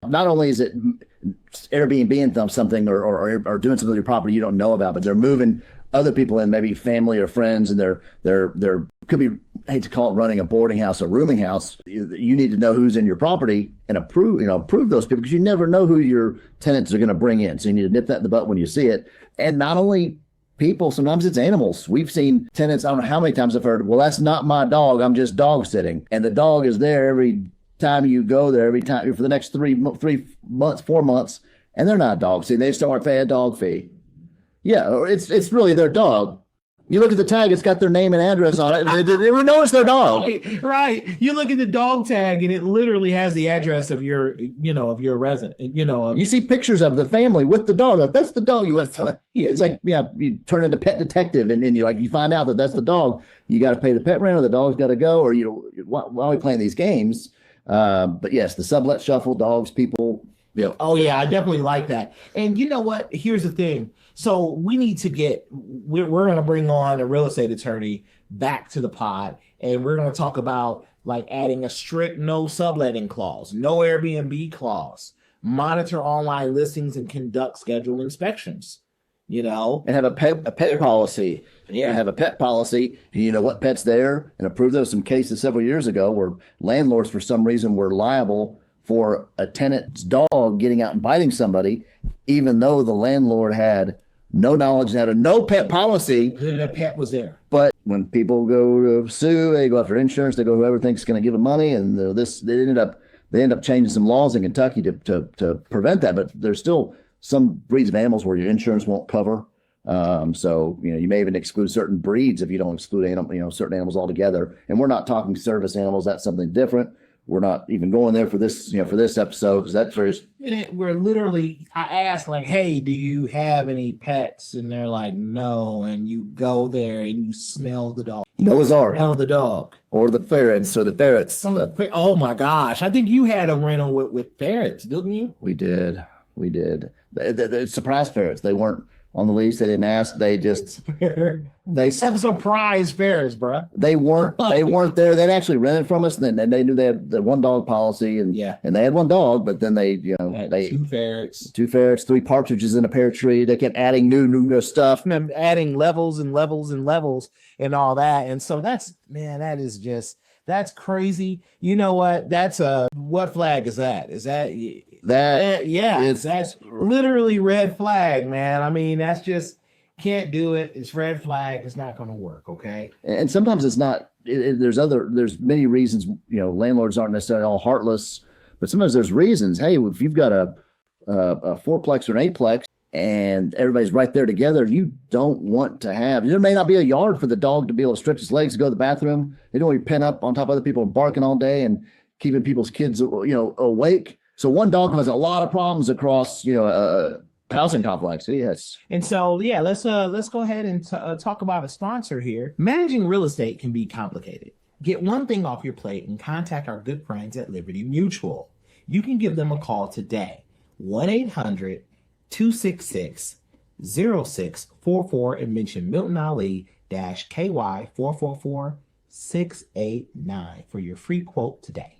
not only is it Airbnb something or doing something with your property you don't know about, but they're moving other people in, maybe family or friends, and they're could be, I hate to call it running a boarding house or rooming house. You need to know who's in your property and approve those people, because you never know who your tenants are going to bring in. So you need to nip that in the butt when you see it. And not only people, sometimes it's animals. We've seen tenants, I don't know how many times I've heard, well, that's not my dog, I'm just dog sitting. And the dog is there every time you go there, every time for the next 3 months, 4 months, and they're not dog sitting. They still aren't paying a dog fee. Yeah, it's really their dog. You look at the tag; it's got their name and address on it. They know it's their dog. Right. You look at the dog tag, and it literally has the address of your resident. You see pictures of the family with the dog. That's the dog you went to. It's like, you turn into pet detective, and then you find out that that's the dog. You got to pay the pet rent, or the dog's got to go, or why are we playing these games? But yes, the sublet shuffle, dogs, people. Yeah. Oh yeah, I definitely like that. And you know what? Here's the thing. So we need to we're going to bring on a real estate attorney back to the pod, and we're going to talk about like adding a strict no subletting clause, no Airbnb clause, monitor online listings, and conduct scheduled inspections. And have a pet policy. Yeah, have a pet policy. You know what pet's there, and approve those. Some cases several years ago where landlords, for some reason, were liable for a tenant's dog getting out and biting somebody, even though the landlord had no knowledge, had a no pet policy. The pet was there. But when people go to sue, they go after insurance, they go whoever thinks going to give them money, and they end up changing some laws in Kentucky to prevent that. But there's still some breeds of animals where your insurance won't cover. So you may even exclude certain breeds if you don't exclude certain animals altogether. And we're not talking service animals. That's something different. We're not even going there for this episode, because that's first. We're literally, I asked like, hey, do you have any pets? And they're like, no. And you go there and you smell the dog. Noah's Ark. Smell the dog. Or the ferrets, or the ferrets. Oh my gosh. I think you had a rental with ferrets, didn't you? We did. The surprise ferrets. They weren't on the lease. They didn't ask. They just have surprise ferrets, bro. They weren't there. They'd actually rented from us, and then they knew they had the one dog policy, and they had one dog, but then they two ferrets, 3 partridges in a pear tree. They kept adding new stuff, and adding levels and levels and levels and all that. And so that's crazy. You know what? That's what flag is that? Is that that's literally red flag, man. I mean, that's just can't do it. It's red flag. It's not going to work. Okay. And sometimes it's not. There's many reasons. Landlords aren't necessarily all heartless, but sometimes there's reasons. Hey, if you've got a 4-plex or an 8-plex and everybody's right there together, you don't want to have. There may not be a yard for the dog to be able to stretch his legs to go to the bathroom. They don't want you pin up on top of other people and barking all day and keeping people's kids awake. So one dog has a lot of problems across, housing complex. Yes. And so, let's go ahead and talk about a sponsor here. Managing real estate can be complicated. Get one thing off your plate and contact our good friends at Liberty Mutual. You can give them a call today. 1-800-266-0644 and mention Milton Ali -KY 444689 for your free quote today.